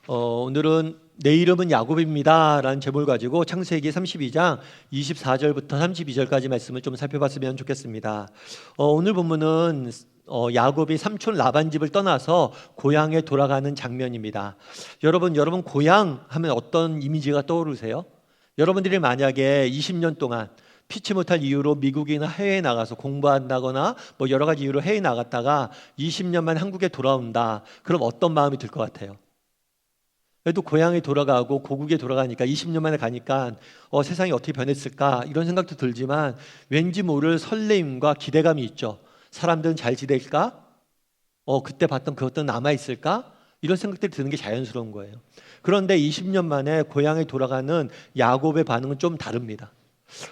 오늘은 내 이름은 야곱입니다 라는 제목을 가지고 창세기 32장 24절부터 32절까지 말씀을 좀 살펴봤으면 좋겠습니다. 오늘 본문은 야곱이 삼촌 라반 집을 떠나서 고향에 돌아가는 장면입니다. 여러분 고향 하면 어떤 이미지가 떠오르세요? 여러분들이 만약에 20년 동안 피치 못할 이유로 미국이나 해외에 나가서 공부한다거나 뭐 여러 가지 이유로 해외에 나갔다가 20년 만에 한국에 돌아온다. 그럼 어떤 마음이 들 것 같아요? 그래도 고향에 돌아가고 고국에 돌아가니까 20년 만에 가니까 세상이 어떻게 변했을까 이런 생각도 들지만 왠지 모를 설레임과 기대감이 있죠. 사람들은 잘 지낼까? 그때 봤던 그것도 남아있을까? 이런 생각들이 드는 게 자연스러운 거예요. 그런데 20년 만에 고향에 돌아가는 야곱의 반응은 좀 다릅니다.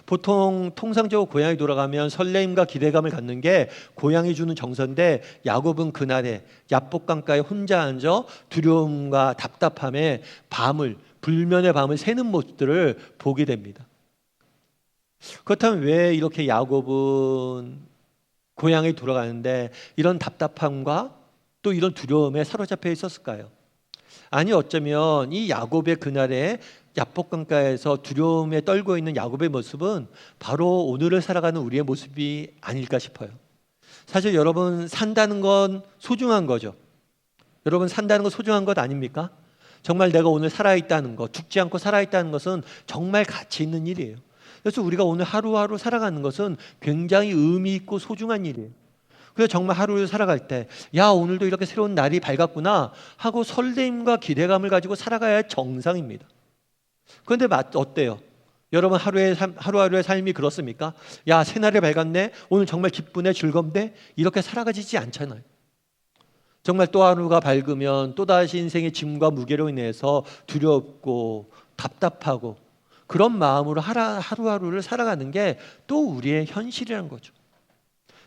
보통 통상적으로 고향에 돌아가면 설레임과 기대감을 갖는 게 고향이 주는 정서인데 야곱은 그날에 야복강가에 혼자 앉아 두려움과 답답함에 불면의 밤을 새는 모습들을 보게 됩니다. 그렇다면 왜 이렇게 야곱은 고향에 돌아가는데 이런 답답함과 또 이런 두려움에 사로잡혀 있었을까요? 아니 어쩌면 이 야곱의 그날에 야복강가에서 두려움에 떨고 있는 야곱의 모습은 바로 오늘을 살아가는 우리의 모습이 아닐까 싶어요. 사실 여러분 산다는 건 소중한 거죠. 여러분 산다는 건 소중한 것 아닙니까? 정말 내가 오늘 살아있다는 것, 죽지 않고 살아있다는 것은 정말 가치 있는 일이에요. 그래서 우리가 오늘 하루하루 살아가는 것은 굉장히 의미 있고 소중한 일이에요. 그래서 정말 하루를 살아갈 때 야 오늘도 이렇게 새로운 날이 밝았구나 하고 설렘과 기대감을 가지고 살아가야 정상입니다. 그런데 어때요? 여러분 하루하루의 삶이 그렇습니까? 야 새날이 밝았네 오늘 정말 기쁘네 즐겁네 이렇게 살아가지지 않잖아요. 정말 또 하루가 밝으면 또다시 인생의 짐과 무게로 인해서 두렵고 답답하고 그런 마음으로 하루하루를 살아가는 게 또 우리의 현실이라는 거죠.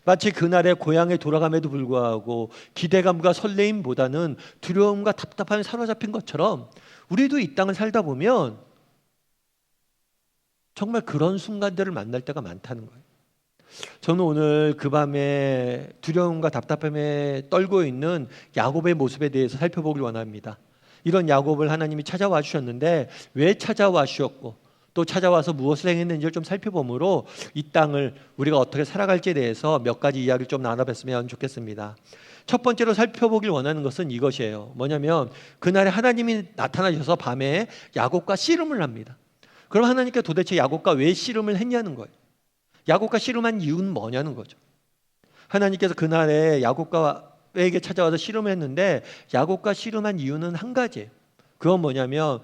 마치 그날의 고향에 돌아감에도 불구하고 기대감과 설레임보다는 두려움과 답답함에 사로잡힌 것처럼 우리도 이 땅을 살다 보면 정말 그런 순간들을 만날 때가 많다는 거예요. 저는 오늘 그 밤에 두려움과 답답함에 떨고 있는 야곱의 모습에 대해서 살펴보길 원합니다. 이런 야곱을 하나님이 찾아와 주셨는데 왜 찾아와 주셨고 또 찾아와서 무엇을 행했는지를 좀 살펴보므로 이 땅을 우리가 어떻게 살아갈지에 대해서 몇 가지 이야기를 좀 나눠봤으면 좋겠습니다. 첫 번째로 살펴보길 원하는 것은 이것이에요. 뭐냐면 그날에 하나님이 나타나셔서 밤에 야곱과 씨름을 합니다. 그럼 하나님께 도대체 야곱과 왜 씨름을 했냐는 거예요. 야곱과 씨름한 이유는 뭐냐는 거죠. 하나님께서 그날에 야곱에게 찾아와서 씨름을 했는데 야곱과 씨름한 이유는 한 가지예요. 그건 뭐냐면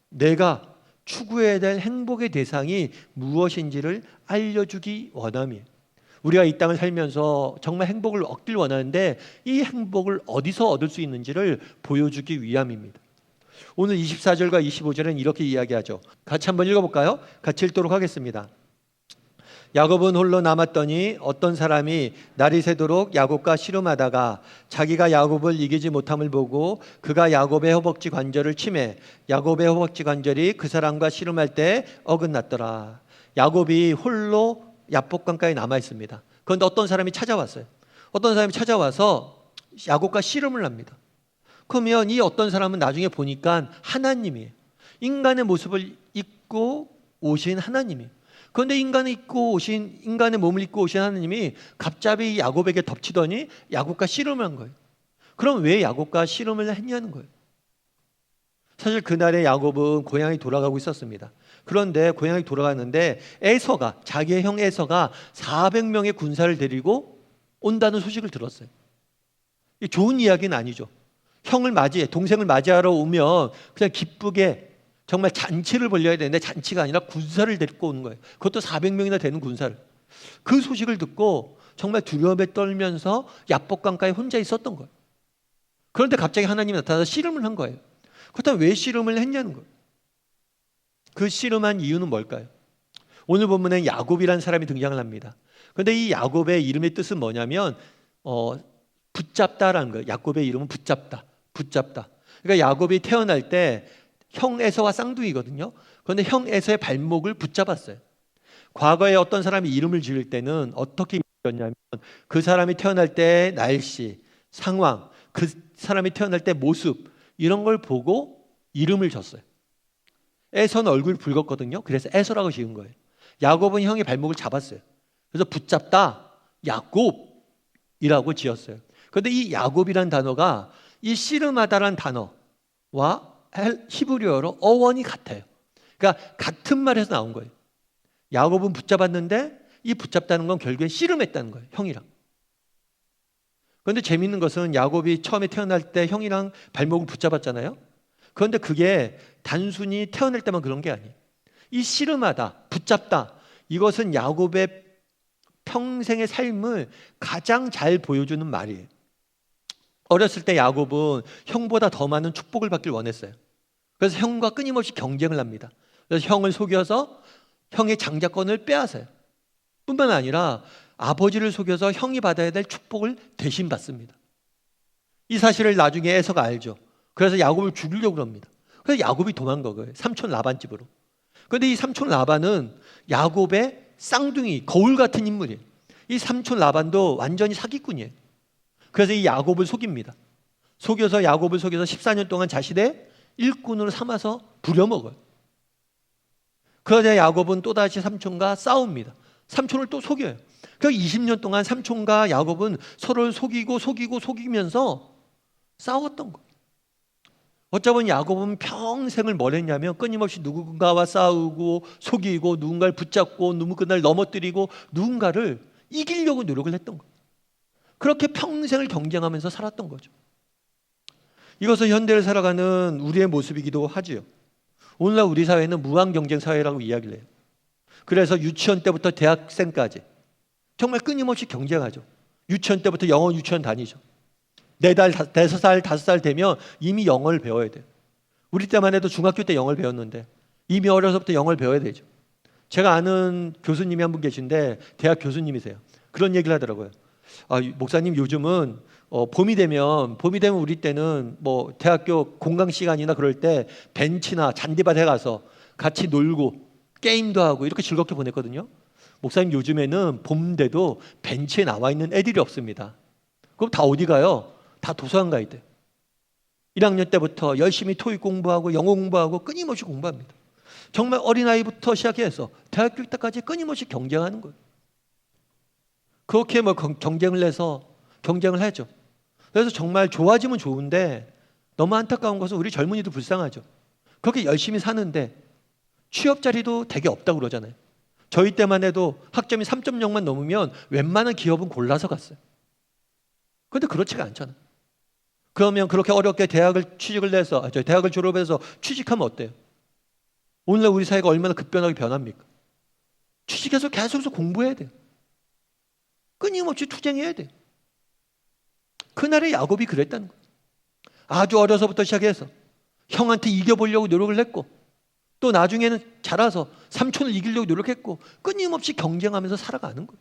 내가 추구해야 될 행복의 대상이 무엇인지를 알려주기 원함이에요. 우리가 이 땅을 살면서 정말 행복을 얻길 원하는데 이 행복을 어디서 얻을 수 있는지를 보여주기 위함입니다. 오늘 24절과 25절은 이렇게 이야기하죠. 같이 한번 읽어볼까요? 같이 읽도록 하겠습니다. 야곱은 홀로 남았더니 어떤 사람이 날이 새도록 야곱과 씨름하다가 자기가 야곱을 이기지 못함을 보고 그가 야곱의 허벅지 관절을 치매 야곱의 허벅지 관절이 그 사람과 씨름할 때 어긋났더라. 야곱이 홀로 야복강가에 남아 있습니다. 그런데 어떤 사람이 찾아왔어요. 어떤 사람이 찾아와서 야곱과 씨름을 합니다. 그러면 이 어떤 사람은 나중에 보니까 하나님이에요. 인간의 모습을 입고 오신 하나님이에요. 그런데 인간의 몸을 입고 오신 하나님이 갑자기 야곱에게 덮치더니 야곱과 씨름을 한 거예요. 그럼 왜 야곱과 씨름을 했냐는 거예요. 사실 그날에 야곱은 고향에 돌아가고 있었습니다. 그런데 고향에 돌아가는데 자기의 형 에서가 400명의 군사를 데리고 온다는 소식을 들었어요. 이 좋은 이야기는 아니죠. 동생을 맞이하러 오면 그냥 기쁘게 정말 잔치를 벌려야 되는데 잔치가 아니라 군사를 데리고 오는 거예요. 그것도 400명이나 되는 군사를. 그 소식을 듣고 정말 두려움에 떨면서 야복강가에 혼자 있었던 거예요. 그런데 갑자기 하나님이 나타나서 씨름을 한 거예요. 그렇다면 왜 씨름을 했냐는 거예요. 그 씨름한 이유는 뭘까요? 오늘 본문에 야곱이라는 사람이 등장을 합니다. 그런데 이 야곱의 이름의 뜻은 뭐냐면 붙잡다라는 거예요. 야곱의 이름은 붙잡다. 그러니까 야곱이 태어날 때 형 에서와 쌍둥이거든요. 그런데 형 에서의 발목을 붙잡았어요. 과거에 어떤 사람이 이름을 지을 때는 어떻게 지었냐면 그 사람이 태어날 때 날씨, 상황, 그 사람이 태어날 때 모습 이런 걸 보고 이름을 줬어요. 에서는 얼굴이 붉었거든요. 그래서 에서라고 지은 거예요. 야곱은 형의 발목을 잡았어요. 그래서 붙잡다 야곱이라고 지었어요. 그런데 이 야곱이란 단어가 이 씨름하다란 단어와 히브리어로 어원이 같아요. 그러니까 같은 말에서 나온 거예요. 야곱은 붙잡았는데 이 붙잡다는 건 결국엔 씨름했다는 거예요. 형이랑. 그런데 재밌는 것은 야곱이 처음에 태어날 때 형이랑 발목을 붙잡았잖아요. 그런데 그게 단순히 태어날 때만 그런 게 아니에요. 이 씨름하다, 붙잡다, 이것은 야곱의 평생의 삶을 가장 잘 보여주는 말이에요. 어렸을 때 야곱은 형보다 더 많은 축복을 받길 원했어요. 그래서 형과 끊임없이 경쟁을 합니다. 그래서 형을 속여서 형의 장자권을 빼앗아요. 뿐만 아니라 아버지를 속여서 형이 받아야 될 축복을 대신 받습니다. 이 사실을 나중에 에서가 알죠. 그래서 야곱을 죽이려고 합니다. 그래서 야곱이 도망간 거예요. 삼촌 라반 집으로. 그런데 이 삼촌 라반은 야곱의 쌍둥이, 거울 같은 인물이에요. 이 삼촌 라반도 완전히 사기꾼이에요. 그래서 이 야곱을 속입니다. 야곱을 속여서 14년 동안 자신의 일꾼으로 삼아서 부려먹어요. 그러자 야곱은 또다시 삼촌과 싸웁니다. 삼촌을 또 속여요. 그 20년 동안 삼촌과 야곱은 서로를 속이면서 싸웠던 거예요. 어쩌면 야곱은 평생을 뭘 했냐면 끊임없이 누군가와 싸우고 속이고 누군가를 붙잡고 누군가를 넘어뜨리고 누군가를 이기려고 노력을 했던 거예요. 그렇게 평생을 경쟁하면서 살았던 거죠. 이것은 현대를 살아가는 우리의 모습이기도 하지요. 오늘날 우리 사회는 무한 경쟁 사회라고 이야기를 해요. 그래서 유치원 때부터 대학생까지 정말 끊임없이 경쟁하죠. 유치원 때부터 영어 유치원 다니죠. 4살, 5살 되면 이미 영어를 배워야 돼요. 우리 때만 해도 중학교 때 영어를 배웠는데 이미 어려서부터 영어를 배워야 되죠. 제가 아는 교수님이 한 분 계신데 대학 교수님이세요. 그런 얘기를 하더라고요. 목사님 요즘은 봄이 되면 우리 때는 뭐 대학교 공강 시간이나 그럴 때 벤치나 잔디밭에 가서 같이 놀고 게임도 하고 이렇게 즐겁게 보냈거든요. 목사님 요즘에는 봄 돼도 벤치에 나와 있는 애들이 없습니다. 그럼 다 어디 가요? 다 도서관 가야 돼요. 1학년 때부터 열심히 토익 공부하고 영어 공부하고 끊임없이 공부합니다. 정말 어린아이부터 시작해서 대학교 때까지 끊임없이 경쟁하는 거예요. 그렇게 뭐 경쟁을 해서 경쟁을 하죠. 그래서 정말 좋아지면 좋은데 너무 안타까운 것은 우리 젊은이도 불쌍하죠. 그렇게 열심히 사는데 취업 자리도 되게 없다고 그러잖아요. 저희 때만 해도 학점이 3.0만 넘으면 웬만한 기업은 골라서 갔어요. 그런데 그렇지가 않잖아요. 그러면 그렇게 어렵게 대학을 졸업해서 취직하면 어때요? 오늘날 우리 사회가 얼마나 급변하게 변합니까? 취직해서 계속 공부해야 돼요. 끊임없이 투쟁해야 돼요. 그날의 야곱이 그랬다는 거예요. 아주 어려서부터 시작해서 형한테 이겨보려고 노력을 했고 또 나중에는 자라서 삼촌을 이기려고 노력했고 끊임없이 경쟁하면서 살아가는 거예요.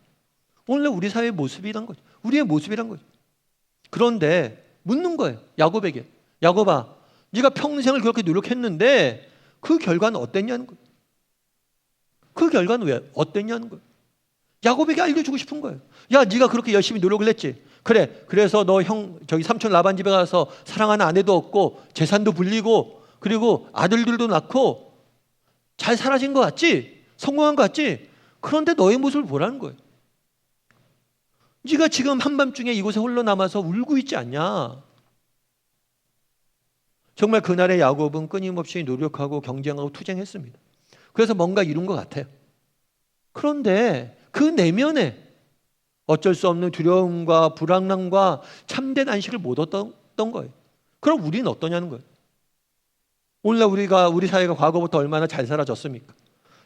오늘날 우리 사회의 모습이란 거죠. 우리의 모습이란 거죠. 그런데 묻는 거예요. 야곱에게. 야곱아, 네가 평생을 그렇게 노력했는데 그 결과는 어땠냐는 거예요. 그 결과는 왜 어땠냐는 거예요. 야곱에게 알려주고 싶은 거예요. 야, 네가 그렇게 열심히 노력을 했지. 그래. 그래서 너 삼촌 라반 집에 가서 사랑하는 아내도 얻고 재산도 불리고 그리고 아들들도 낳고 잘 살아진 것 같지? 성공한 것 같지? 그런데 너의 모습을 보라는 거예요. 네가 지금 한밤중에 이곳에 홀로 남아서 울고 있지 않냐? 정말 그날의 야곱은 끊임없이 노력하고 경쟁하고 투쟁했습니다. 그래서 뭔가 이룬 것 같아요. 그런데 그 내면에 어쩔 수 없는 두려움과 불안함과 참된 안식을 못 얻었던 거예요. 그럼 우리는 어떠냐는 거예요. 오늘날 우리 사회가 과거부터 얼마나 잘 살아졌습니까?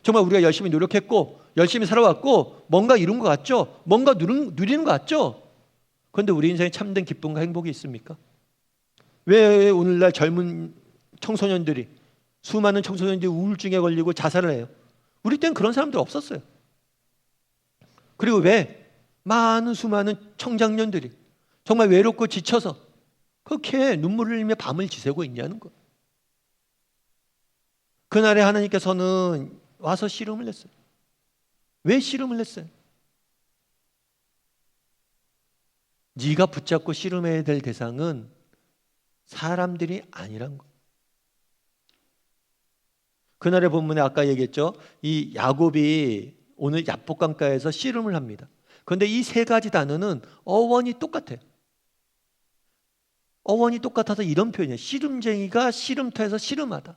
정말 우리가 열심히 노력했고 열심히 살아왔고 뭔가 이룬 것 같죠? 뭔가 누리는 것 같죠? 그런데 우리 인생에 참된 기쁨과 행복이 있습니까? 왜 오늘날 젊은 청소년들이 수많은 청소년들이 우울증에 걸리고 자살을 해요? 우리 때는 그런 사람들 없었어요. 그리고 왜 수많은 청장년들이 정말 외롭고 지쳐서 그렇게 눈물을 흘리며 밤을 지새고 있냐는 거예요. 그날에 하나님께서는 와서 씨름을 했어요. 왜 씨름을 했어요? 네가 붙잡고 씨름해야 될 대상은 사람들이 아니란 거. 그날의 본문에 아까 얘기했죠. 이 야곱이 오늘 야복강가에서 씨름을 합니다. 그런데 이 세 가지 단어는 어원이 똑같아요. 어원이 똑같아서 이런 표현이에요. 씨름쟁이가 씨름터에서 씨름하다.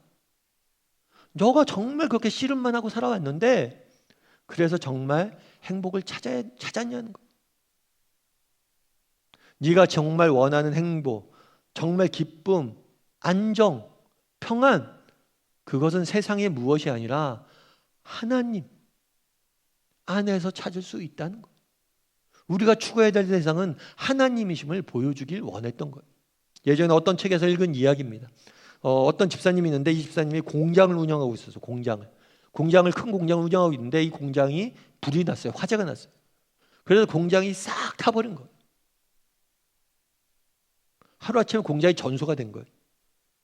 너가 정말 그렇게 씨름만 하고 살아왔는데 그래서 정말 행복을 찾았냐는 거. 네가 정말 원하는 행복, 정말 기쁨, 안정, 평안, 그것은 세상의 무엇이 아니라 하나님 안에서 찾을 수 있다는 거. 우리가 추구해야 될 세상은 하나님이심을 보여주길 원했던 거예요. 예전에 어떤 책에서 읽은 이야기입니다. 어떤 집사님이 있는데 이 집사님이 공장을 운영하고 있었어요. 큰 공장을 운영하고 있는데 이 공장이 불이 났어요. 화재가 났어요. 그래서 공장이 싹 타버린 거예요. 하루아침에 공장이 전소가 된 거예요.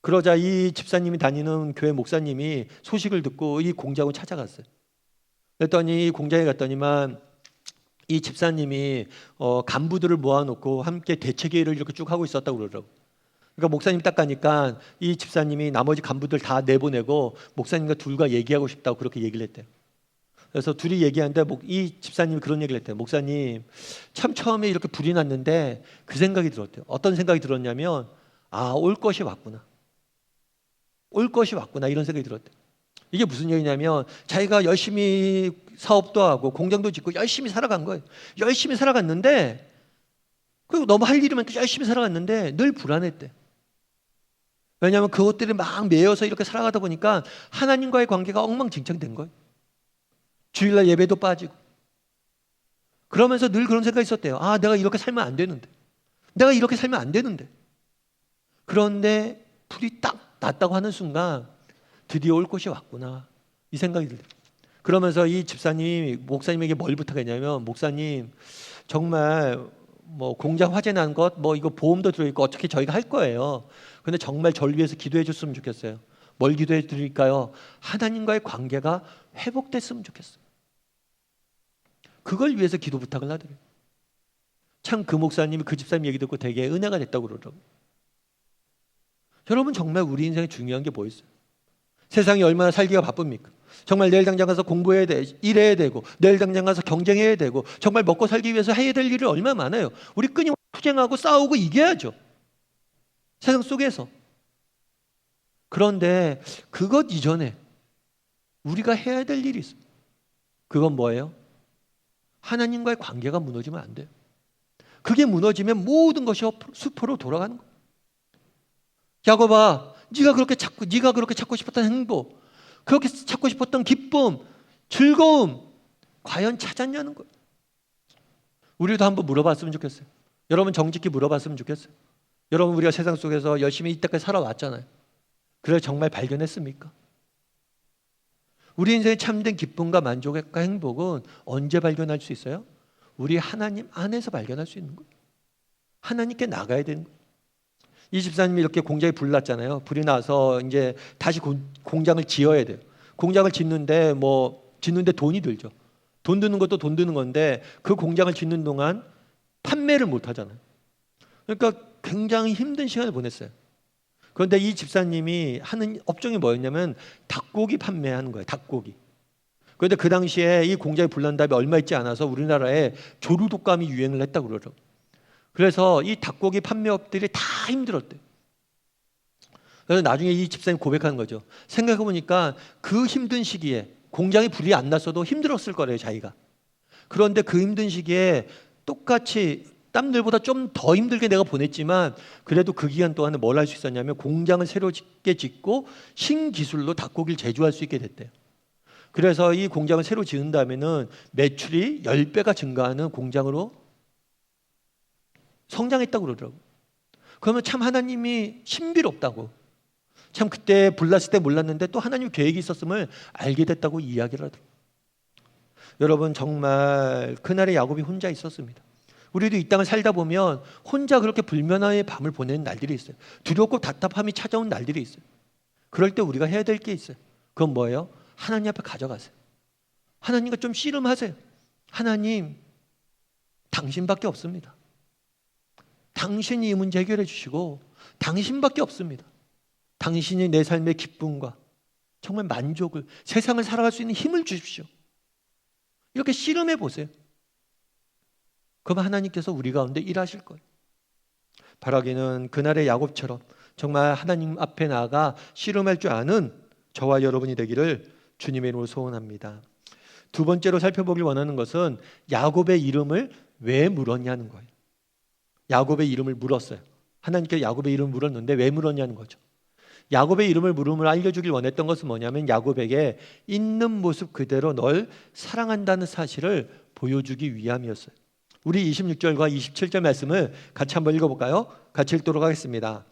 그러자 이 집사님이 다니는 교회 목사님이 소식을 듣고 이 공장을 찾아갔어요. 그랬더니 이 공장에 갔더니만 이 집사님이 간부들을 모아놓고 함께 대책회의를 이렇게 쭉 하고 있었다고 그러더라고요. 그러니까 목사님 딱 가니까 이 집사님이 나머지 간부들 다 내보내고 목사님과 둘과 얘기하고 싶다고 그렇게 얘기를 했대요. 그래서 둘이 얘기하는데 이 집사님이 그런 얘기를 했대요. 목사님, 참 처음에 이렇게 불이 났는데 그 생각이 들었대요. 어떤 생각이 들었냐면 올 것이 왔구나. 올 것이 왔구나 이런 생각이 들었대요. 이게 무슨 얘기냐면 자기가 열심히 사업도 하고 공장도 짓고 열심히 살아간 거예요. 열심히 살아갔는데 그리고 너무 할 일이 많고 열심히 살아갔는데 늘 불안했대. 왜냐하면 그것들이 막 매여서 이렇게 살아가다 보니까 하나님과의 관계가 엉망진창된 거예요. 주일날 예배도 빠지고 그러면서 늘 그런 생각이 있었대요. 내가 이렇게 살면 안 되는데 내가 이렇게 살면 안 되는데 그런데 불이 딱 났다고 하는 순간 드디어 올 것이 왔구나 이 생각이 들어요. 그러면서 이 집사님이 목사님에게 뭘 부탁했냐면 목사님 정말 뭐 공장 화재 난 것 뭐 이거 보험도 들어있고 어떻게 저희가 할 거예요. 근데 정말 저를 위해서 기도해 줬으면 좋겠어요. 뭘 기도해 드릴까요? 하나님과의 관계가 회복됐으면 좋겠어요. 그걸 위해서 기도 부탁을 하더래요. 참 그 목사님이 그 집사님 얘기 듣고 되게 은혜가 됐다고 그러더라고요. 여러분 정말 우리 인생에 중요한 게 뭐 있어요? 세상이 얼마나 살기가 바쁩니까? 정말 내일 당장 가서 공부해야 돼, 일해야 되고 내일 당장 가서 경쟁해야 되고 정말 먹고 살기 위해서 해야 될 일이 얼마나 많아요. 우리 끊임없이 투쟁하고 싸우고 이겨야죠. 세상 속에서. 그런데 그것 이전에 우리가 해야 될 일이 있어요. 그건 뭐예요? 하나님과의 관계가 무너지면 안 돼요. 그게 무너지면 모든 것이 수포로 돌아가는 거예요. 야곱아, 네가 그렇게 찾고 싶었던 행복, 그렇게 찾고 싶었던 기쁨, 즐거움 과연 찾았냐는 거예요. 우리도 한번 물어봤으면 좋겠어요. 여러분 정직히 물어봤으면 좋겠어요. 여러분 우리가 세상 속에서 열심히 이때까지 살아왔잖아요. 그래 정말 발견했습니까? 우리 인생의 참된 기쁨과 만족과 행복은 언제 발견할 수 있어요? 우리 하나님 안에서 발견할 수 있는 거예요. 하나님께 나가야 되는 거예요. 이 집사님이 이렇게 공장에 불 났잖아요. 불이 나서 이제 다시 공장을 지어야 돼요. 공장을 짓는데 짓는데 돈이 들죠. 돈 드는 것도 돈 드는 건데 그 공장을 짓는 동안 판매를 못 하잖아요. 그러니까 굉장히 힘든 시간을 보냈어요. 그런데 이 집사님이 하는 업종이 뭐였냐면 닭고기 판매하는 거예요. 닭고기. 그런데 그 당시에 이 공장이 불난 다음에 얼마 있지 않아서 우리나라에 조류독감이 유행을 했다고 그러죠. 그래서 이 닭고기 판매업들이 다 힘들었대요. 그래서 나중에 이 집사님 고백하는 거죠. 생각해보니까 그 힘든 시기에 공장에 불이 안 났어도 힘들었을 거래요, 자기가. 그런데 그 힘든 시기에 똑같이 땀들보다 좀 더 힘들게 내가 보냈지만 그래도 그 기간 동안에 뭘 할 수 있었냐면 공장을 새롭게 짓고 신기술로 닭고기를 제조할 수 있게 됐대요. 그래서 이 공장을 새로 지은 다음에는 매출이 10배가 증가하는 공장으로 성장했다고 그러더라고요. 그러면 참 하나님이 신비롭다고, 참 그때 불났을 때 몰랐는데 또 하나님 계획이 있었음을 알게 됐다고 이야기를 하더라고요. 여러분 정말 그날의 야곱이 혼자 있었습니다. 우리도 이 땅을 살다 보면 혼자 그렇게 불면하의 밤을 보내는 날들이 있어요. 두렵고 답답함이 찾아온 날들이 있어요. 그럴 때 우리가 해야 될 게 있어요. 그건 뭐예요? 하나님 앞에 가져가세요. 하나님과 좀 씨름하세요. 하나님, 당신밖에 없습니다. 당신이 이 문제 해결해 주시고 당신밖에 없습니다. 당신이 내 삶의 기쁨과 정말 만족을, 세상을 살아갈 수 있는 힘을 주십시오. 이렇게 씨름해 보세요. 그럼 하나님께서 우리 가운데 일하실 거예요. 바라기는 그날의 야곱처럼 정말 하나님 앞에 나아가 씨름할 줄 아는 저와 여러분이 되기를 주님의 이름으로 소원합니다. 두 번째로 살펴보길 원하는 것은 야곱의 이름을 왜 물었냐는 거예요. 야곱의 이름을 물었어요. 하나님께서 야곱의 이름을 물었는데 왜 물었냐는 거죠. 야곱의 이름을 물음을 알려주길 원했던 것은 뭐냐면 야곱에게 있는 모습 그대로 널 사랑한다는 사실을 보여주기 위함이었어요. 우리 26절과 27절 말씀을 같이 한번 읽어볼까요? 같이 읽도록 하겠습니다.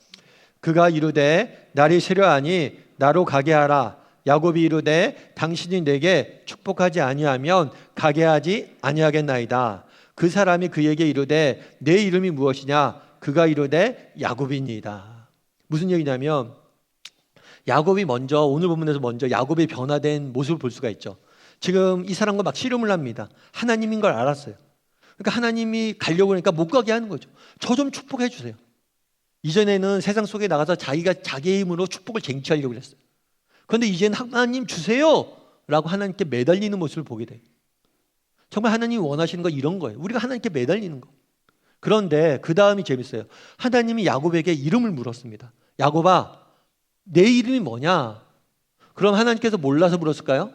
그가 이르되 날이 세려하니 나로 가게 하라. 야곱이 이르되 당신이 내게 축복하지 아니하면 가게 하지 아니하겠나이다. 그 사람이 그에게 이르되 내 이름이 무엇이냐? 그가 이르되 야곱이니이다. 무슨 얘기냐면 야곱이 먼저, 오늘 본문에서 먼저 야곱의 변화된 모습을 볼 수가 있죠. 지금 이 사람과 막 씨름을 합니다. 하나님인 걸 알았어요. 그러니까 하나님이 가려고 하니까 못 가게 하는 거죠. 저 좀 축복해 주세요. 이전에는 세상 속에 나가서 자기가 자기의 힘으로 축복을 쟁취하려고 했어요. 그런데 이제는 하나님 주세요 라고 하나님께 매달리는 모습을 보게 돼요. 정말 하나님이 원하시는 거 이런 거예요. 우리가 하나님께 매달리는 거. 그런데 그 다음이 재밌어요. 하나님이 야곱에게 이름을 물었습니다. 야곱아, 내 이름이 뭐냐? 그럼 하나님께서 몰라서 물었을까요?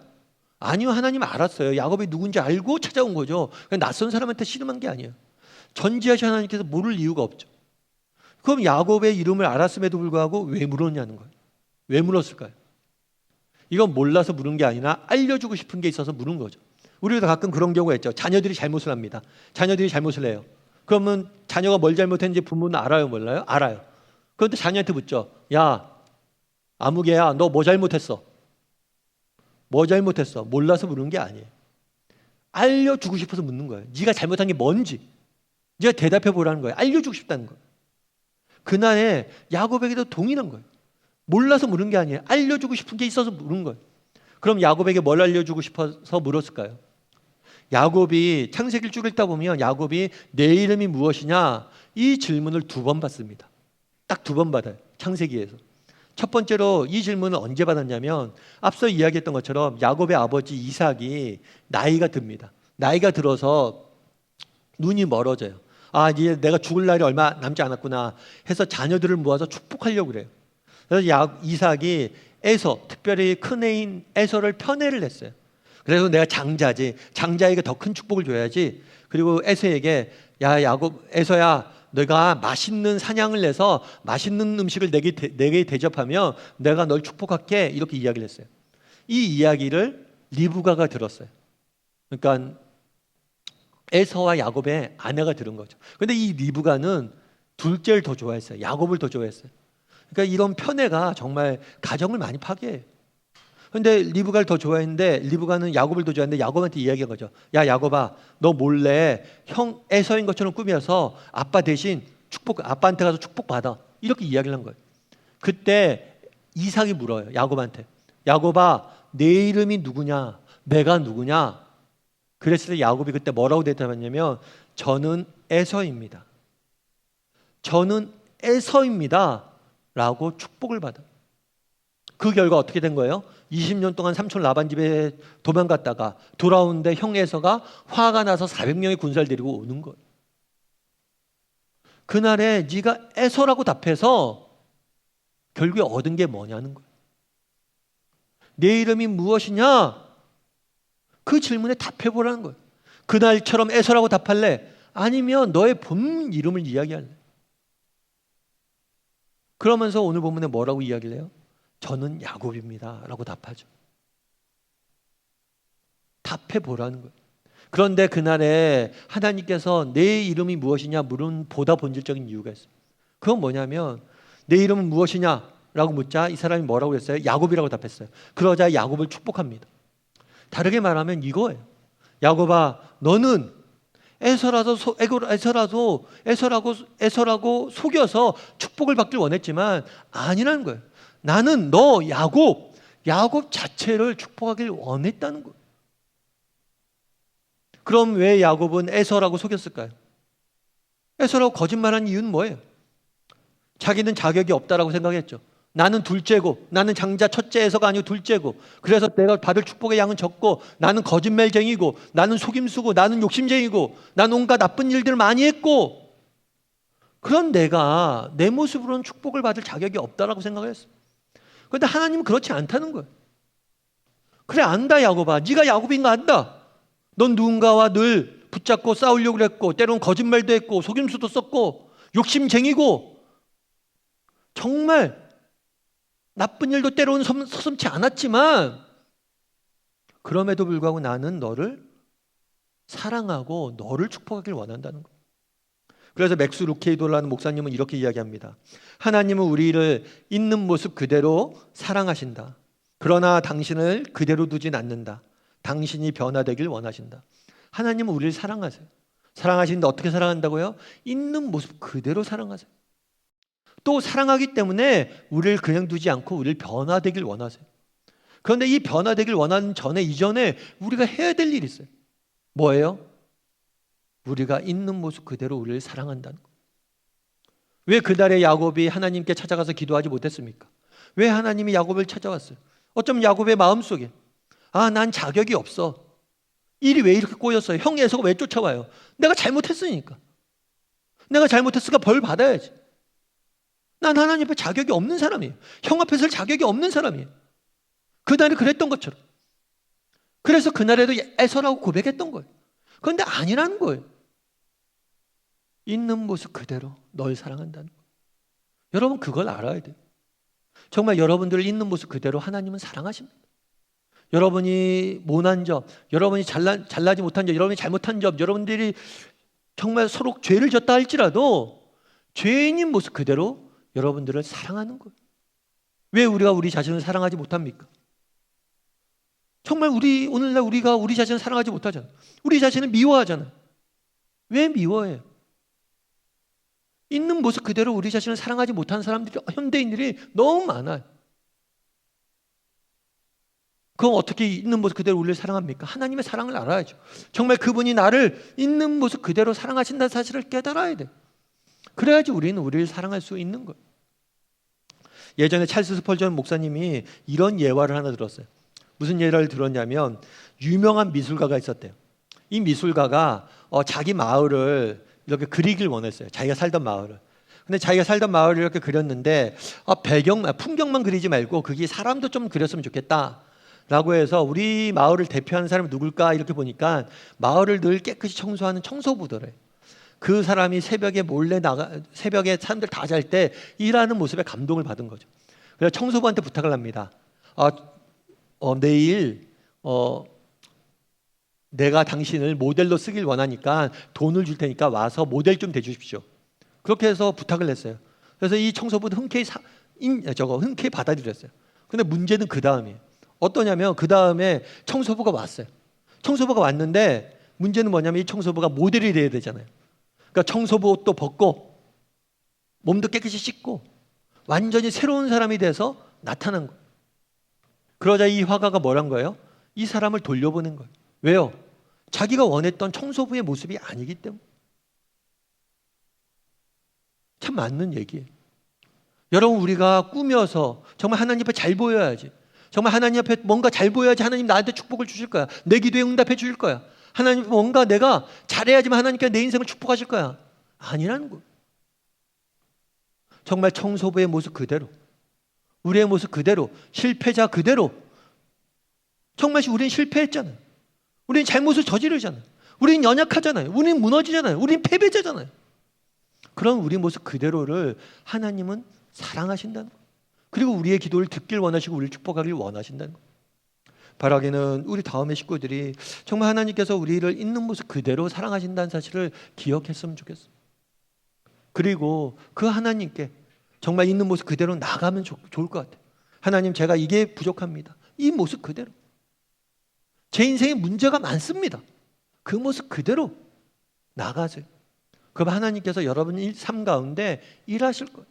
아니요, 하나님 알았어요. 야곱이 누군지 알고 찾아온 거죠. 그냥 낯선 사람한테 씨름한 게 아니에요. 전지하신 하나님께서 모를 이유가 없죠. 그럼 야곱의 이름을 알았음에도 불구하고 왜 물었냐는 거예요. 왜 물었을까요? 이건 몰라서 물은 게 아니라 알려주고 싶은 게 있어서 물은 거죠. 우리도 가끔 그런 경우가 있죠. 자녀들이 잘못을 합니다. 자녀들이 잘못을 해요. 그러면 자녀가 뭘 잘못했는지 부모는 알아요, 몰라요? 알아요. 그런데 자녀한테 묻죠. 야, 아무개야, 너 뭐 잘못했어? 뭐 잘못했어? 몰라서 물은 게 아니에요. 알려주고 싶어서 묻는 거예요. 네가 잘못한 게 뭔지 네가 대답해 보라는 거예요. 알려주고 싶다는 거예요. 그날에 야곱에게도 동일한 거예요. 몰라서 물은 게 아니에요. 알려주고 싶은 게 있어서 물은 거예요. 그럼 야곱에게 뭘 알려주고 싶어서 물었을까요? 야곱이 창세기를 쭉 읽다 보면 야곱이 내 이름이 무엇이냐 이 질문을 2번 받습니다. 딱 2번 받아요. 창세기에서. 첫 번째로 이 질문을 언제 받았냐면 앞서 이야기했던 것처럼 야곱의 아버지 이삭이 나이가 듭니다. 나이가 들어서 눈이 멀어져요. 아, 이제 내가 죽을 날이 얼마 남지 않았구나 해서 자녀들을 모아서 축복하려고 그래요. 그래서 이삭이 에서, 특별히 큰 애인 에서를 편애를 했어요. 그래서 내가 장자지, 장자에게 더 큰 축복을 줘야지. 그리고 에서에게 야 야곱, 에서야 너가 맛있는 사냥을 내서 맛있는 음식을 내게 대접하면 내가 널 축복할게 이렇게 이야기를 했어요. 이 이야기를 리브가가 들었어요. 그러니까 에서와 야곱의 아내가 들은 거죠. 그런데 이 리브가는 둘째를 더 좋아했어요. 야곱을 더 좋아했어요. 그러니까 이런 편애가 정말 가정을 많이 파괴해요. 그런데 리브가를 더 좋아했는데 리브가는 야곱을 더 좋아했는데 야곱한테 이야기한 거죠. 야 야곱아, 너 몰래 형 에서인 것처럼 꾸며서 아빠 대신 아빠한테 가서 축복받아 이렇게 이야기를 한 거예요. 그때 이삭이 물어요. 야곱한테. 야곱아, 내 이름이 누구냐? 내가 누구냐? 그랬을 때 야곱이 그때 뭐라고 대답했냐면 저는 에서입니다. 저는 에서입니다 라고 축복을 받아요. 그 결과 어떻게 된 거예요? 20년 동안 삼촌 라반 집에 도망갔다가 돌아오는데 형 에서가 화가 나서 400명의 군사를 데리고 오는 거예요. 그날에 네가 에서라고 답해서 결국에 얻은 게 뭐냐는 거예요. 내 이름이 무엇이냐? 그 질문에 답해보라는 거예요. 그날처럼 에서라고 답할래? 아니면 너의 본 이름을 이야기할래? 그러면서 오늘 본문에 뭐라고 이야기를 해요? 저는 야곱입니다 라고 답하죠. 답해보라는 거예요. 그런데 그날에 하나님께서 내 이름이 무엇이냐 물은 보다 본질적인 이유가 있어요. 그건 뭐냐면 내 이름은 무엇이냐 라고 묻자 이 사람이 뭐라고 했어요? 야곱이라고 답했어요. 그러자 야곱을 축복합니다. 다르게 말하면 이거예요. 야곱아, 너는 에서라고 속여서 축복을 받길 원했지만 아니라는 거예요. 나는 너 야곱 자체를 축복하길 원했다는 거예요. 그럼 왜 야곱은 에서라고 속였을까요? 에서라고 거짓말한 이유는 뭐예요? 자기는 자격이 없다라고 생각했죠. 나는 둘째고, 나는 장자 첫째에서가 아니고 둘째고, 그래서 내가 받을 축복의 양은 적고, 나는 거짓말쟁이고, 나는 속임수고, 나는 욕심쟁이고, 나는 온갖 나쁜 일들을 많이 했고, 그런 내가 내 모습으로는 축복을 받을 자격이 없다라고 생각을 했어요. 그런데 하나님은 그렇지 않다는 거예요. 그래, 안다 야곱아, 네가 야곱인 거 안다. 넌 누군가와 늘 붙잡고 싸우려고 그랬고, 때로는 거짓말도 했고, 속임수도 썼고, 욕심쟁이고, 정말 나쁜 일도 때로는 서슴지 않았지만, 그럼에도 불구하고 나는 너를 사랑하고 너를 축복하길 원한다는 거예요. 그래서 맥스 루케이도라는 목사님은 이렇게 이야기합니다. 하나님은 우리를 있는 모습 그대로 사랑하신다. 그러나 당신을 그대로 두진 않는다. 당신이 변화되길 원하신다. 하나님은 우리를 사랑하세요. 사랑하시는데 어떻게 사랑한다고요? 있는 모습 그대로 사랑하세요. 또 사랑하기 때문에 우리를 그냥 두지 않고 우리를 변화되길 원하세요. 그런데 이 변화되길 원하는 이전에 우리가 해야 될 일이 있어요. 뭐예요? 우리가 있는 모습 그대로 우리를 사랑한다는 거예요. 왜 그날에 야곱이 하나님께 찾아가서 기도하지 못했습니까? 왜 하나님이 야곱을 찾아왔어요? 어쩌면 야곱의 마음속에 난 자격이 없어. 일이 왜 이렇게 꼬였어요? 형 에서가 왜 쫓아와요? 내가 잘못했으니까. 내가 잘못했으니까 벌 받아야지. 난 하나님 앞에 자격이 없는 사람이에요. 형 앞에 설 자격이 없는 사람이에요. 그날에 그랬던 것처럼. 그래서 그날에도 애서라고 고백했던 거예요. 그런데 아니라는 거예요. 있는 모습 그대로 널 사랑한다는 거예요. 여러분 그걸 알아야 돼요. 정말 여러분들을 있는 모습 그대로 하나님은 사랑하십니다. 여러분이 모난 점, 여러분이 잘나지 못한 점, 여러분이 잘못한 점, 여러분들이 정말 서로 죄를 졌다 할지라도 죄인인 모습 그대로 여러분들을 사랑하는 거예요. 왜 우리가 우리 자신을 사랑하지 못합니까? 정말 오늘날 우리가 우리 자신을 사랑하지 못하잖아요. 우리 자신을 미워하잖아요. 왜 미워해요? 있는 모습 그대로 우리 자신을 사랑하지 못하는 사람들이, 현대인들이 너무 많아요. 그럼 어떻게 있는 모습 그대로 우리를 사랑합니까? 하나님의 사랑을 알아야죠. 정말 그분이 나를 있는 모습 그대로 사랑하신다는 사실을 깨달아야 돼요. 그래야지 우리는 우리를 사랑할 수 있는 거예요. 예전에 찰스 스펄전 목사님이 이런 예화를 하나 들었어요. 무슨 예를 들었냐면 유명한 미술가가 있었대요. 이 미술가가 자기 마을을 이렇게 그리길 원했어요. 자기가 살던 마을을. 근데 자기가 살던 마을을 이렇게 그렸는데 풍경만 그리지 말고 거기 사람도 좀 그렸으면 좋겠다 라고 해서 우리 마을을 대표하는 사람이 누굴까 이렇게 보니까 마을을 늘 깨끗이 청소하는 청소부더래. 그 사람이 새벽에 새벽에 사람들 다 잘 때 일하는 모습에 감동을 받은 거죠. 그래서 청소부한테 부탁을 합니다. 내일 내가 당신을 모델로 쓰길 원하니까 돈을 줄 테니까 와서 모델 좀 대주십시오. 그렇게 해서 부탁을 했어요. 그래서 이 청소부도 흔쾌히 받아들였어요. 근데 문제는 그 다음이에요. 어떠냐면 그 다음에 청소부가 왔어요. 청소부가 왔는데 문제는 뭐냐면 이 청소부가 모델이 돼야 되잖아요. 그러니까 청소부 옷도 벗고 몸도 깨끗이 씻고 완전히 새로운 사람이 돼서 나타난 거예요. 그러자 이 화가가 뭐란 거예요? 이 사람을 돌려보낸 거예요. 왜요? 자기가 원했던 청소부의 모습이 아니기 때문에. 참 맞는 얘기예요. 여러분 우리가 꾸며서 정말 하나님 앞에 잘 보여야지. 정말 하나님 앞에 뭔가 잘 보여야지 하나님 나한테 축복을 주실 거야. 내 기도에 응답해 주실 거야. 하나님 뭔가 내가 잘해야지만 하나님께서 내 인생을 축복하실 거야. 아니라는 거예요. 정말 청소부의 모습 그대로, 우리의 모습 그대로, 실패자 그대로. 정말 우리는 실패했잖아요. 우리는 잘못을 저지르잖아요. 우리는 연약하잖아요. 우리는 무너지잖아요. 우리는 패배자잖아요. 그런 우리 모습 그대로를 하나님은 사랑하신다는 거예요. 그리고 우리의 기도를 듣길 원하시고 우리를 축복하길 원하신다는 거예요. 바라기는 우리 다음의 식구들이 정말 하나님께서 우리를 있는 모습 그대로 사랑하신다는 사실을 기억했으면 좋겠어요. 그리고 그 하나님께 정말 있는 모습 그대로 나가면 좋을 것 같아요. 하나님 제가 이게 부족합니다. 이 모습 그대로. 제 인생에 문제가 많습니다. 그 모습 그대로 나가세요. 그럼 하나님께서 여러분 삶 가운데 일하실 거예요.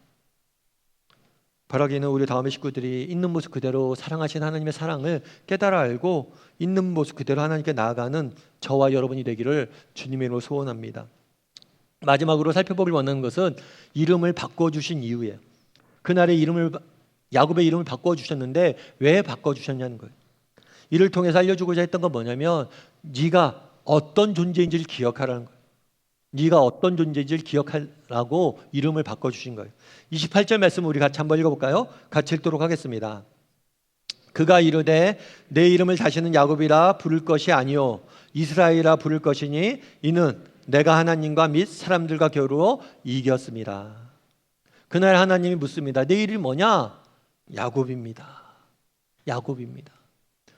바라기는 우리 다음의 식구들이 있는 모습 그대로 사랑하신 하나님의 사랑을 깨달아 알고 있는 모습 그대로 하나님께 나아가는 저와 여러분이 되기를 주님의 이름으로 소원합니다. 마지막으로 살펴보길 원하는 것은 이름을 바꿔주신 이유예요. 그날의 야곱의 이름을 바꿔주셨는데 왜 바꿔주셨냐는 거예요. 이를 통해서 알려주고자 했던 건 뭐냐면 네가 어떤 존재인지를 기억하라는 거예요. 네가 어떤 존재인지를 기억하라고 이름을 바꿔주신 거예요. 28절 말씀 우리 같이 한번 읽어볼까요? 같이 읽도록 하겠습니다. 그가 이르되 내 이름을 다시는 야곱이라 부를 것이 아니요 이스라엘이라 부를 것이니 이는 내가 하나님과 및 사람들과 겨루어 이겼습니다. 그날 하나님이 묻습니다. 내 이름이 뭐냐? 야곱입니다. 야곱입니다.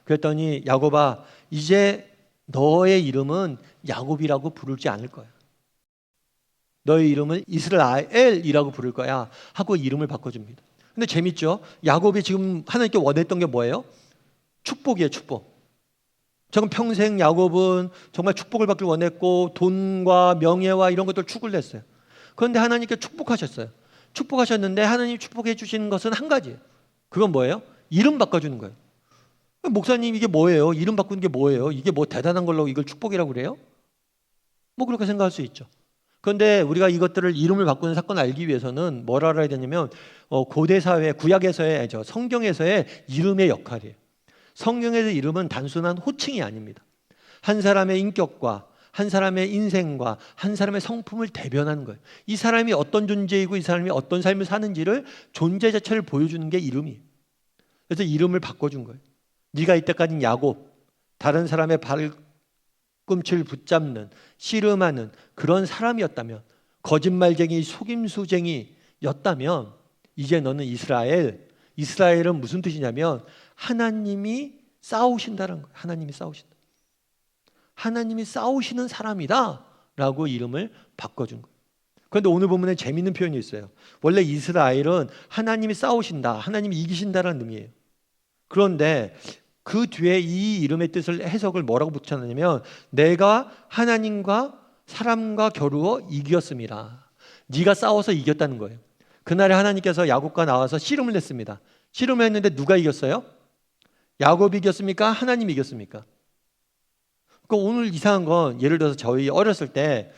그랬더니 야곱아 이제 너의 이름은 야곱이라고 부르지 않을 거야. 너의 이름은 이스라엘이라고 부를 거야 하고 이름을 바꿔줍니다. 근데 재밌죠? 야곱이 지금 하나님께 원했던 게 뭐예요? 축복이에요. 축복. 지금 평생 야곱은 정말 축복을 받길 원했고 돈과 명예와 이런 것들 추구를 했어요. 그런데 하나님께 축복하셨어요. 축복하셨는데 하나님이 축복해 주시는 것은 한 가지예요. 그건 뭐예요? 이름 바꿔주는 거예요. 목사님 이게 뭐예요? 이름 바꾸는 게 뭐예요? 이게 뭐 대단한 걸로 이걸 축복이라고 그래요? 뭐 그렇게 생각할 수 있죠. 그런데 우리가 이것들을 이름을 바꾸는 사건을 알기 위해서는 뭘 알아야 되냐면 고대 사회, 구약에서의 성경에서의 이름의 역할이에요. 성경에서의 이름은 단순한 호칭이 아닙니다. 한 사람의 인격과 한 사람의 인생과 한 사람의 성품을 대변하는 거예요. 이 사람이 어떤 존재이고 이 사람이 어떤 삶을 사는지를 존재 자체를 보여주는 게 이름이에요. 그래서 이름을 바꿔준 거예요. 네가 이때까지 야곱, 다른 사람의 발꿈치를 붙잡는, 씨름하는 그런 사람이었다면, 거짓말쟁이, 속임수쟁이였다면 이제 너는 이스라엘. 이스라엘은 무슨 뜻이냐면 하나님이 싸우신다는 거예요. 하나님이 싸우신다. 하나님이 싸우시는 사람이다 라고 이름을 바꿔준 거예요. 그런데 오늘 본문에 재미있는 표현이 있어요. 원래 이스라엘은 하나님이 싸우신다, 하나님이 이기신다라는 의미예요. 그런데 그 뒤에 이 이름의 뜻을 해석을 뭐라고 붙였냐면 내가 하나님과 사람과 겨루어 이겼습니다. 네가 싸워서 이겼다는 거예요. 그날에 하나님께서 야곱과 나와서 씨름을 냈습니다. 씨름을 했는데 누가 이겼어요? 야곱이 이겼습니까? 하나님이 이겼습니까? 그러니까 오늘 이상한 건 예를 들어서 저희 어렸을 때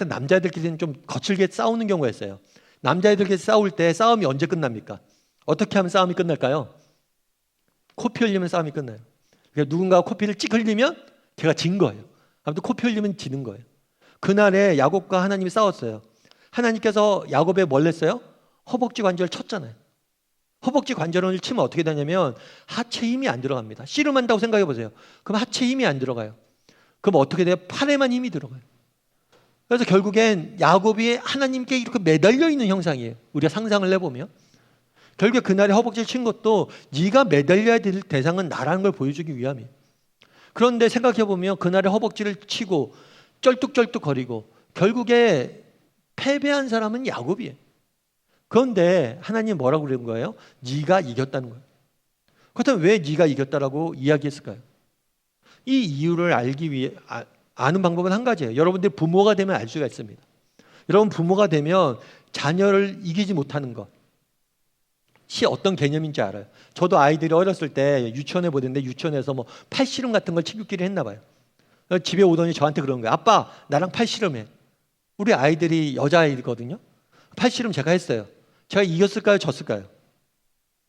남자애들끼리는 좀 거칠게 싸우는 경우가 있어요. 남자애들끼리 싸울 때 싸움이 언제 끝납니까? 어떻게 하면 싸움이 끝날까요? 코피 흘리면 싸움이 끝나요. 그러니까 누군가가 코피를 찍 흘리면 걔가 진 거예요. 아무튼 코피 흘리면 지는 거예요. 그날에 야곱과 하나님이 싸웠어요. 하나님께서 야곱에 뭘 했어요? 허벅지 관절을 쳤잖아요. 허벅지 관절을 치면 어떻게 되냐면 하체 힘이 안 들어갑니다. 씨름한다고 생각해 보세요. 그럼 하체 힘이 안 들어가요. 그럼 어떻게 돼요? 팔에만 힘이 들어가요. 그래서 결국엔 야곱이 하나님께 이렇게 매달려 있는 형상이에요. 우리가 상상을 해보면 결국에 그날에 허벅지를 친 것도 네가 매달려야 될 대상은 나라는 걸 보여주기 위함이에요. 그런데 생각해 보면 그날에 허벅지를 치고 쩔뚝쩔뚝 거리고 결국에 패배한 사람은 야곱이에요. 그런데 하나님 뭐라고 그런 거예요? 네가 이겼다는 거예요. 그렇다면 왜 네가 이겼다라고 이야기했을까요? 이 이유를 알기 위해 아는 방법은 한 가지예요. 여러분들 부모가 되면 알 수가 있습니다. 여러분 부모가 되면 자녀를 이기지 못하는 것이 어떤 개념인지 알아요. 저도 아이들이 어렸을 때 유치원에 보냈는데 유치원에서 뭐 팔씨름 같은 걸 친구끼리 했나 봐요. 집에 오더니 저한테 그러는 거예요. 아빠 나랑 팔씨름해. 우리 아이들이 여자아이거든요. 팔씨름 제가 했어요. 제가 이겼을까요? 졌을까요?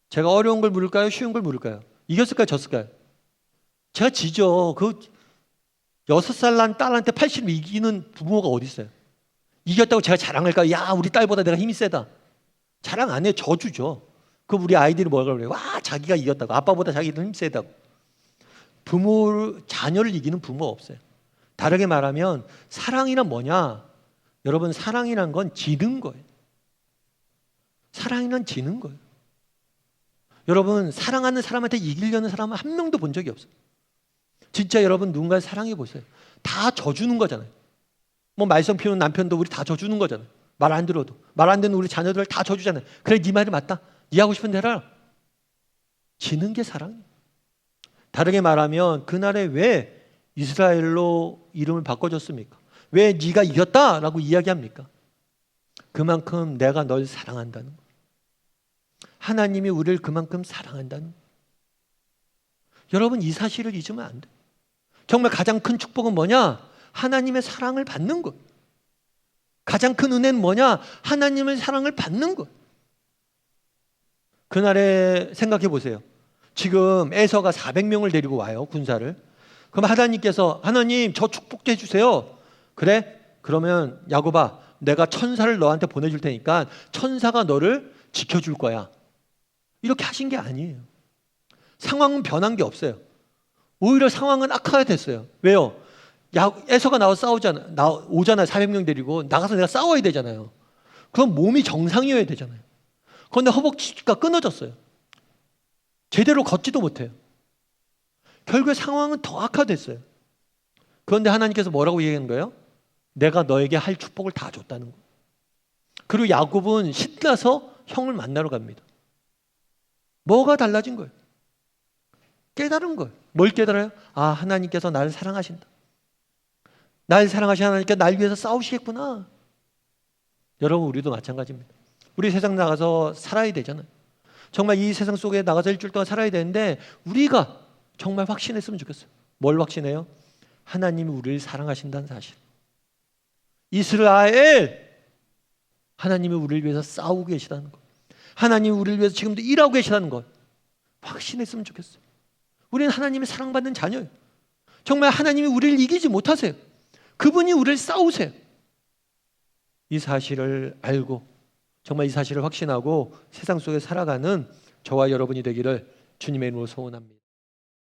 제가 어려운 걸 물을까요? 쉬운 걸 물을까요? 이겼을까요? 졌을까요? 제가 지죠. 그 6살 난 딸한테 팔씨름 이기는 부모가 어디 있어요? 이겼다고 제가 자랑할까요? 야 우리 딸보다 내가 힘이 세다. 자랑 안 해요. 저주죠. 그럼 우리 아이들이 뭐라고 그래요? 와 자기가 이겼다고. 아빠보다 자기는 힘 세다고. 자녀를 이기는 부모가 없어요. 다르게 말하면 사랑이란 뭐냐? 여러분 사랑이란 건 지는 거예요. 사랑이란 지는 거예요. 여러분 사랑하는 사람한테 이기려는 사람은 한 명도 본 적이 없어요. 진짜 여러분 누군가를 사랑해 보세요. 다 져주는 거잖아요. 뭐 말썽 피우는 남편도 우리 다 져주는 거잖아요. 말 안 들어도. 말 안 듣는 우리 자녀들 다 져주잖아요. 그래 네 말이 맞다. 네 하고 싶은 대로 해라. 지는 게 사랑이에요. 다르게 말하면 그날에 왜 이스라엘로 이름을 바꿔줬습니까? 왜 네가 이겼다라고 이야기합니까? 그만큼 내가 널 사랑한다는 거예요. 하나님이 우리를 그만큼 사랑한다는 거예요. 여러분 이 사실을 잊으면 안 돼요. 정말 가장 큰 축복은 뭐냐? 하나님의 사랑을 받는 것. 가장 큰 은혜는 뭐냐? 하나님의 사랑을 받는 것. 그날에 생각해 보세요. 지금 에서가 400명을 데리고 와요, 군사를. 그럼 하나님께서 하나님 저 축복해 주세요. 그래? 그러면 야곱아, 내가 천사를 너한테 보내줄 테니까 천사가 너를 지켜줄 거야. 이렇게 하신 게 아니에요. 상황은 변한 게 없어요. 오히려 상황은 악화가 됐어요. 왜요? 에서가 나와서 오잖아요. 400명 데리고 나가서 내가 싸워야 되잖아요. 그럼 몸이 정상이어야 되잖아요. 그런데 허벅지가 끊어졌어요. 제대로 걷지도 못해요. 결국에 상황은 더 악화됐어요. 그런데 하나님께서 뭐라고 얘기하는 거예요? 내가 너에게 할 축복을 다 줬다는 거예요. 그리고 야곱은 신나서 형을 만나러 갑니다. 뭐가 달라진 거예요? 깨달은 거예요. 뭘 깨달아요? 아, 하나님께서 나를 사랑하신다. 날 사랑하신 하나님께 날 위해서 싸우시겠구나. 여러분, 우리도 마찬가지입니다. 우리 세상 나가서 살아야 되잖아요. 정말 이 세상 속에 나가서 일주일 동안 살아야 되는데 우리가 정말 확신했으면 좋겠어요. 뭘 확신해요? 하나님이 우리를 사랑하신다는 사실. 이스라엘, 하나님이 우리를 위해서 싸우고 계시다는 것. 하나님이 우리를 위해서 지금도 일하고 계시다는 것. 확신했으면 좋겠어요. 우리는 하나님의 사랑받는 자녀예요. 정말 하나님이 우리를 이기지 못하세요. 그분이 우리를 싸우세요. 이 사실을 알고 정말 이 사실을 확신하고 세상 속에 살아가는 저와 여러분이 되기를 주님의 이름으로 소원합니다.